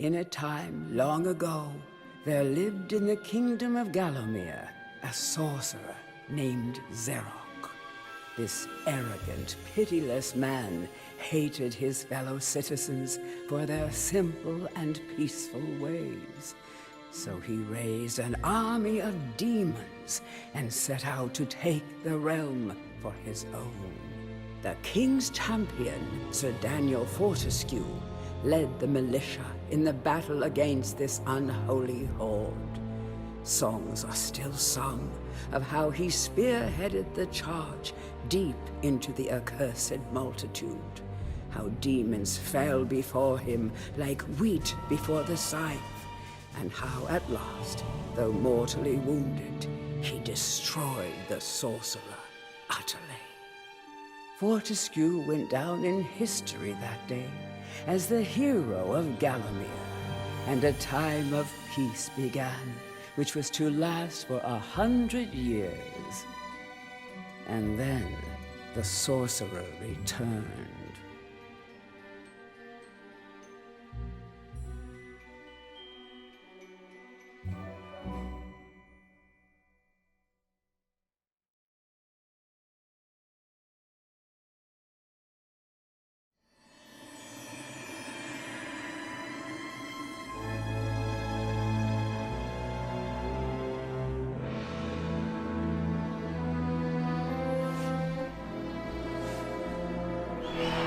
In a time long ago, there lived in the kingdom of Gallowmere a sorcerer named Zerok. This arrogant, pitiless man hated his fellow citizens for their simple and peaceful ways. So he raised an army of demons and set out to take the realm for his own. The king's champion, Sir Daniel Fortescue, led the militia in the battle against this unholy horde. Songs are still sung of how he spearheaded the charge deep into the accursed multitude, how demons fell before him like wheat before the scythe, and how at last, though mortally wounded, he destroyed the sorcerer utterly. Fortescue went down in history that day as the hero of Gallowmere, and a time of peace began, which was to last for 100 years. And then the sorcerer returned. Yeah.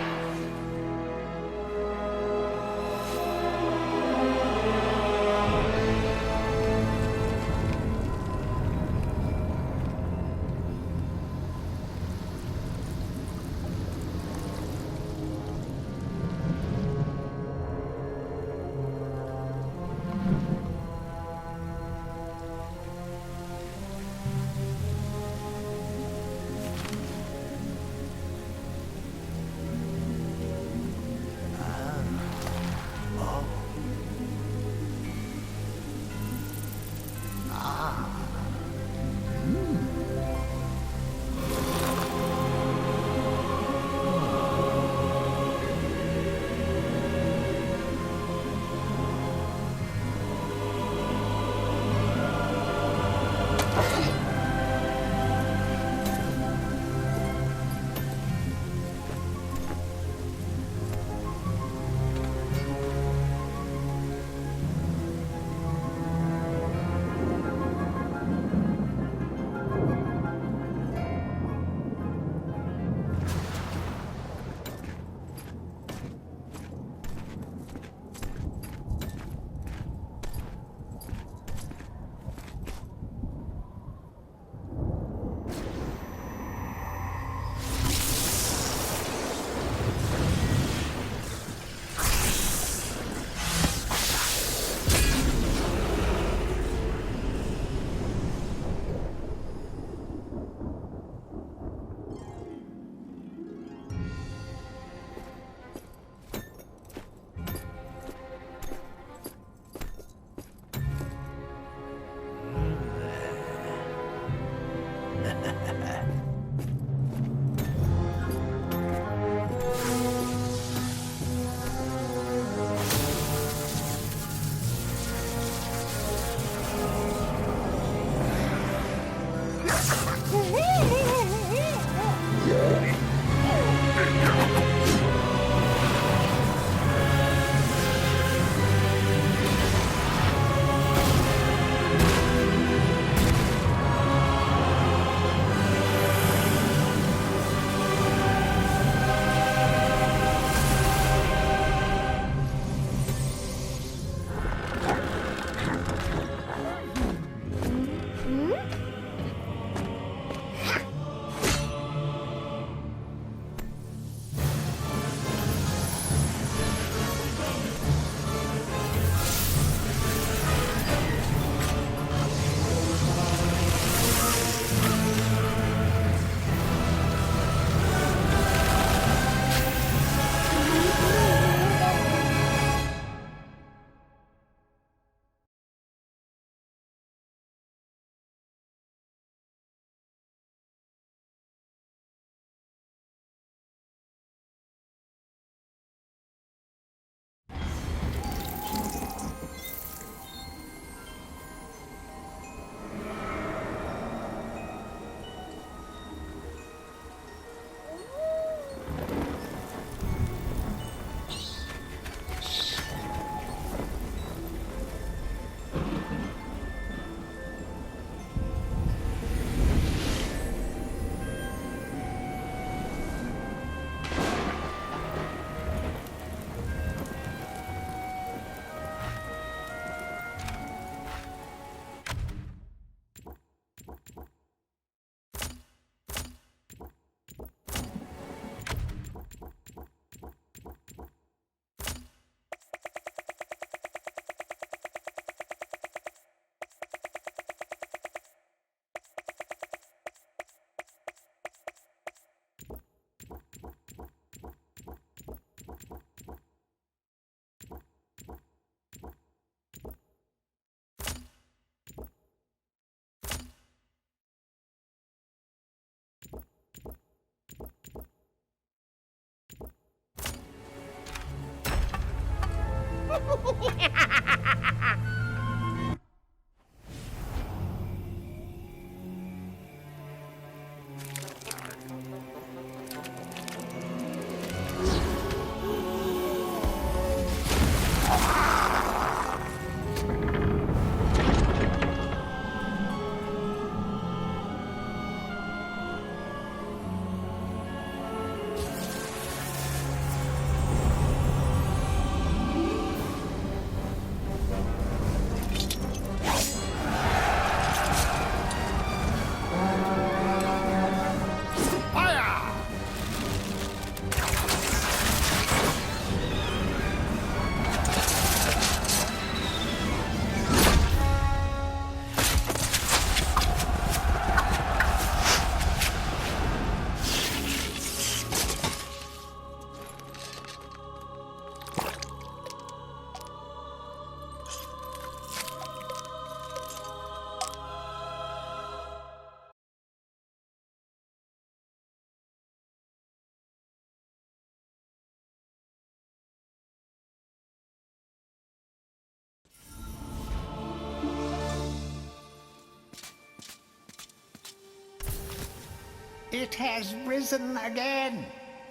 It has risen again.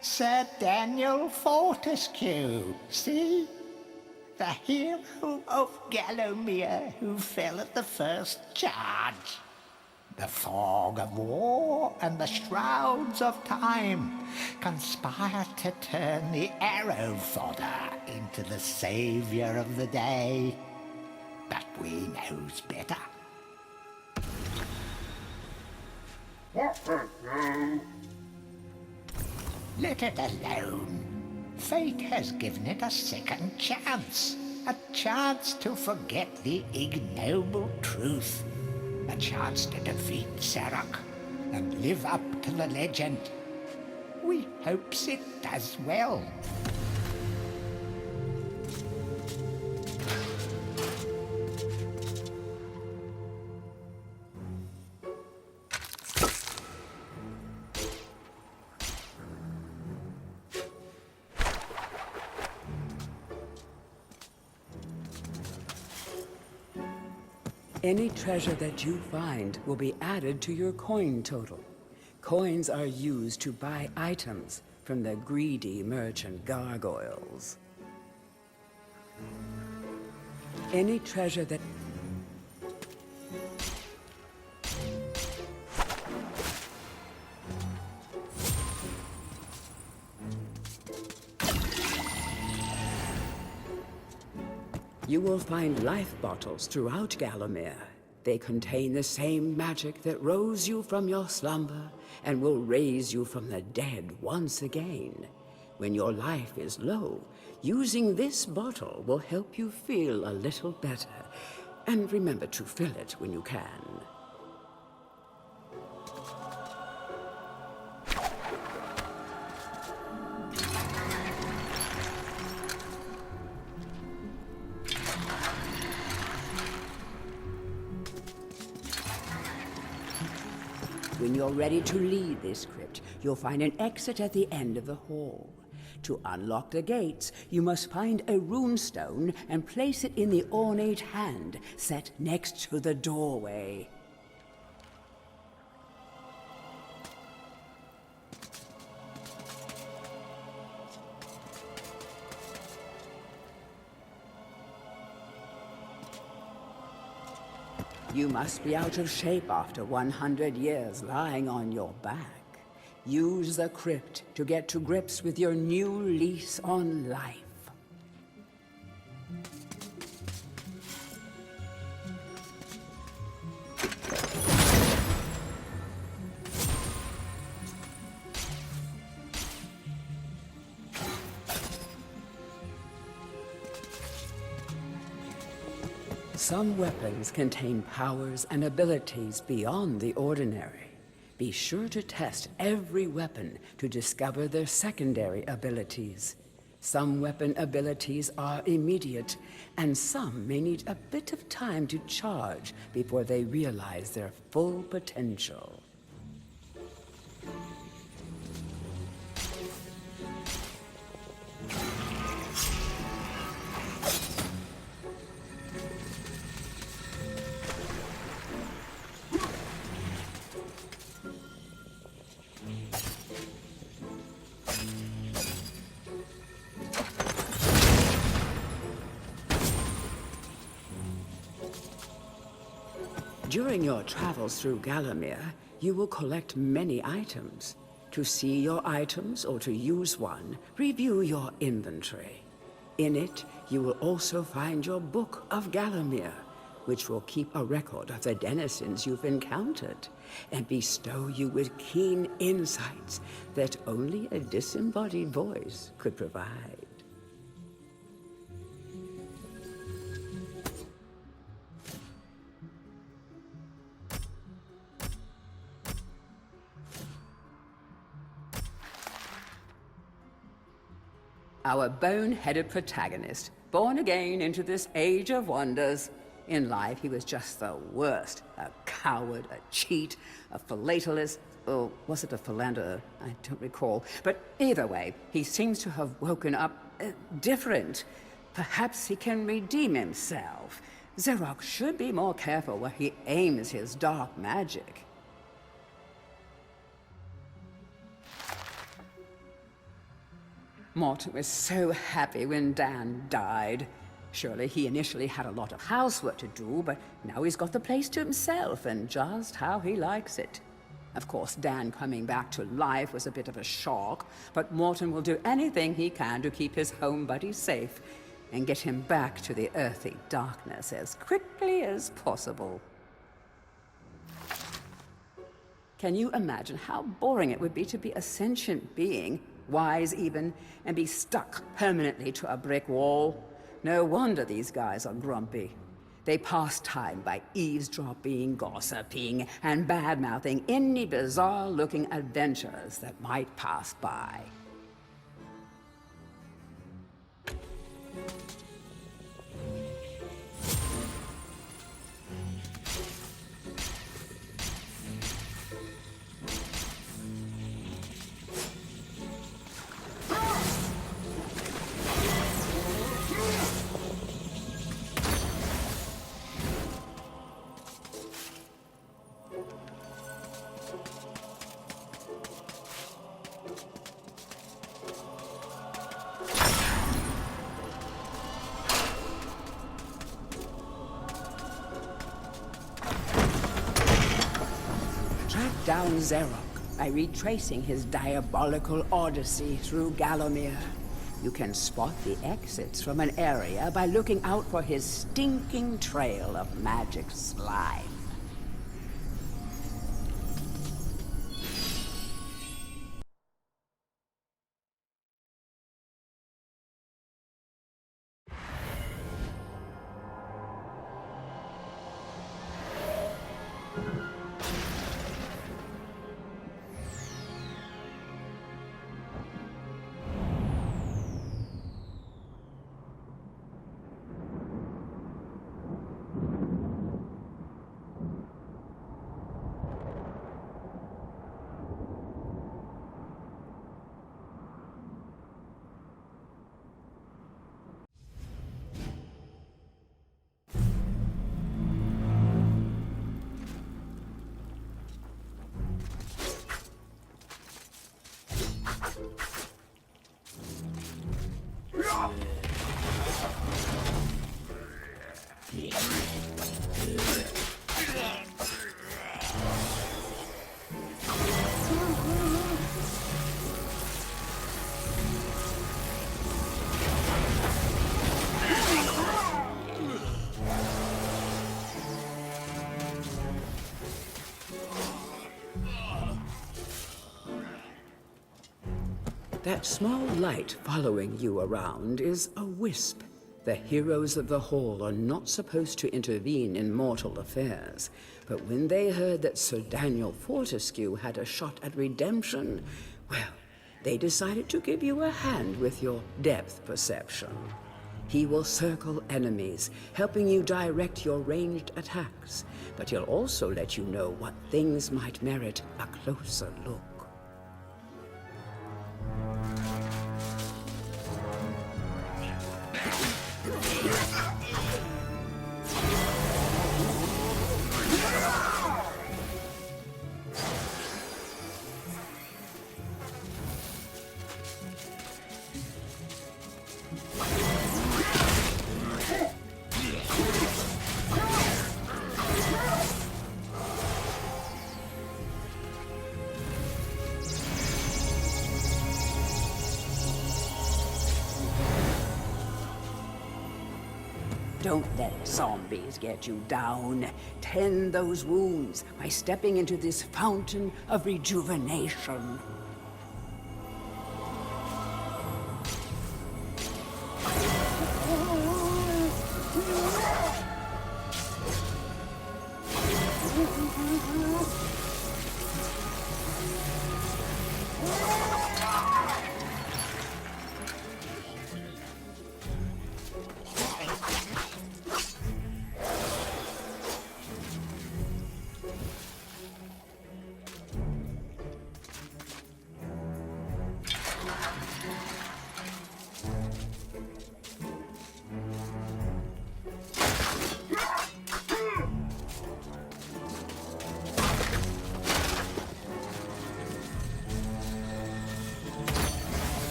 Sir Daniel Fortescue, see? The hero of Gallowmere who fell at the first charge. The fog of war and the shrouds of time conspire to turn the arrow fodder into the saviour of the day. But we knows better. Let it alone. Fate has given it a second chance. A chance to forget the ignoble truth. A chance to defeat Zarok and live up to the legend. We hopes it does well. Any treasure that you find will be added to your coin total. Coins are used to buy items from the greedy merchant gargoyles. Any treasure that... You will find life bottles throughout Gallowmere. They contain the same magic that rose you from your slumber and will raise you from the dead once again. When your life is low, using this bottle will help you feel a little better. And remember to fill it when you can. When you're ready to leave this crypt, you'll find an exit at the end of the hall. To unlock the gates, you must find a runestone and place it in the ornate hand set next to the doorway. You must be out of shape after 100 years lying on your back. Use the crypt to get to grips with your new lease on life. Some weapons contain powers and abilities beyond the ordinary. Be sure to test every weapon to discover their secondary abilities. Some weapon abilities are immediate, and some may need a bit of time to charge before they realize their full potential. During your travels through Gallowmere, you will collect many items. To see your items or to use one, review your inventory. In it, you will also find your Book of Gallowmere, which will keep a record of the denizens you've encountered and bestow you with keen insights that only a disembodied voice could provide. Our bone-headed protagonist, born again into this age of wonders. In life, he was just the worst. A coward, a cheat, a philatelist, or was it a philanderer? I don't recall. But either way, he seems to have woken up different. Perhaps he can redeem himself. Xerox should be more careful where he aims his dark magic. Morton was so happy when Dan died. Surely he initially had a lot of housework to do, but now he's got the place to himself and just how he likes it. Of course, Dan coming back to life was a bit of a shock, but Morton will do anything he can to keep his home buddy safe and get him back to the earthy darkness as quickly as possible. Can you imagine how boring it would be to be a sentient being, wise even, and be stuck permanently to a brick wall? No wonder these guys are grumpy. They pass time by eavesdropping, gossiping, and bad-mouthing any bizarre-looking adventurers that might pass by. Down Xerox by retracing his diabolical odyssey through Gallowmere. You can spot the exits from an area by looking out for his stinking trail of magic slime. That small light following you around is a wisp. The heroes of the Hall are not supposed to intervene in mortal affairs, but when they heard that Sir Daniel Fortescue had a shot at redemption, well, they decided to give you a hand with your depth perception. He will circle enemies, helping you direct your ranged attacks, but he'll also let you know what things might merit a closer look. Don't let zombies get you down. Tend those wounds by stepping into this fountain of rejuvenation.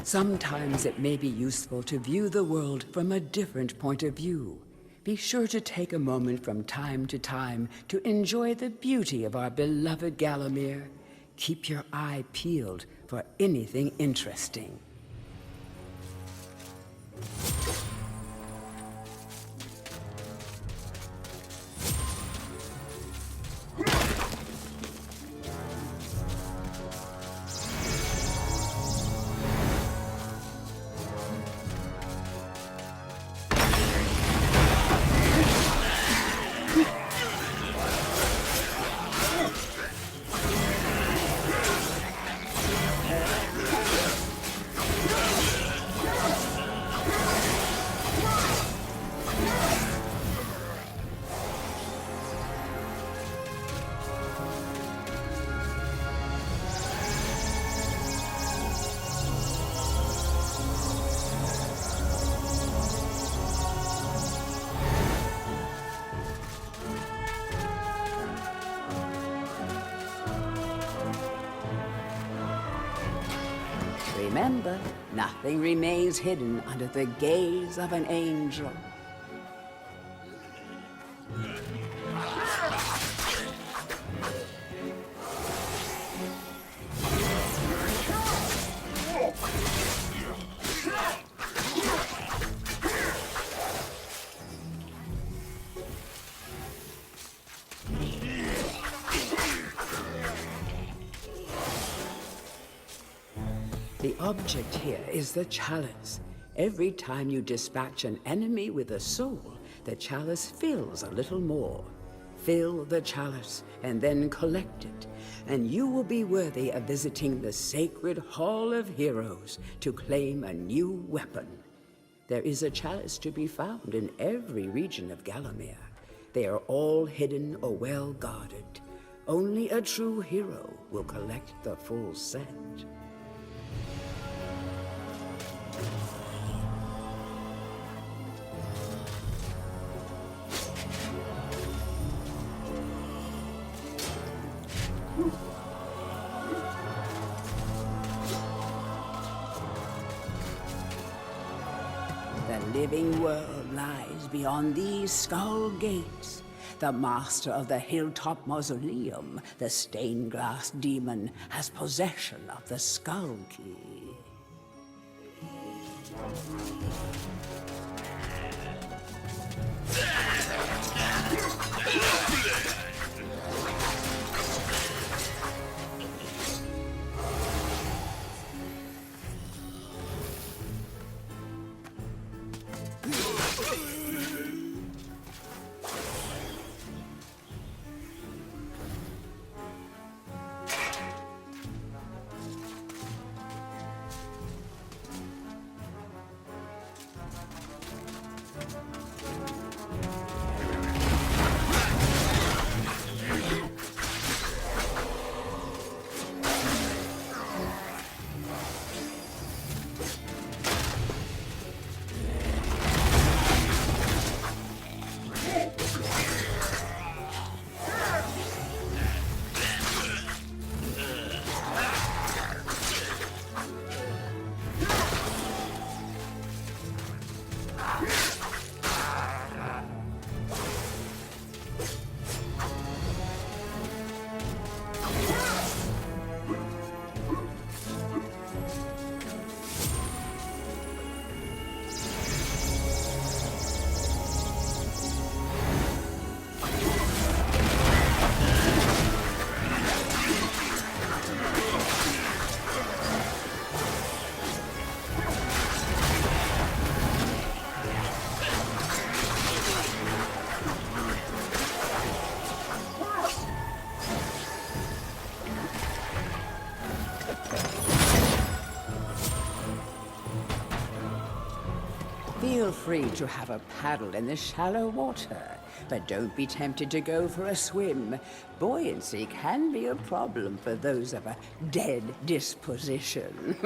Sometimes it may be useful to view the world from a different point of view. Be sure to take a moment from time to time to enjoy the beauty of our beloved Gallowmere. Keep your eye peeled for anything interesting. Remember, nothing remains hidden under the gaze of an angel. The object here is the chalice. Every time you dispatch an enemy with a soul, the chalice fills a little more. Fill the chalice and then collect it, and you will be worthy of visiting the sacred Hall of Heroes to claim a new weapon. There is a chalice to be found in every region of Gallowmere. They are all hidden or well guarded. Only a true hero will collect the full set. The living world lies beyond these skull gates. the master of the Hilltop Mausoleum, the stained glass demon, has possession of the Skull Key. Feel free to have a paddle in the shallow water, but don't be tempted to go for a swim. Buoyancy can be a problem for those of a dead disposition.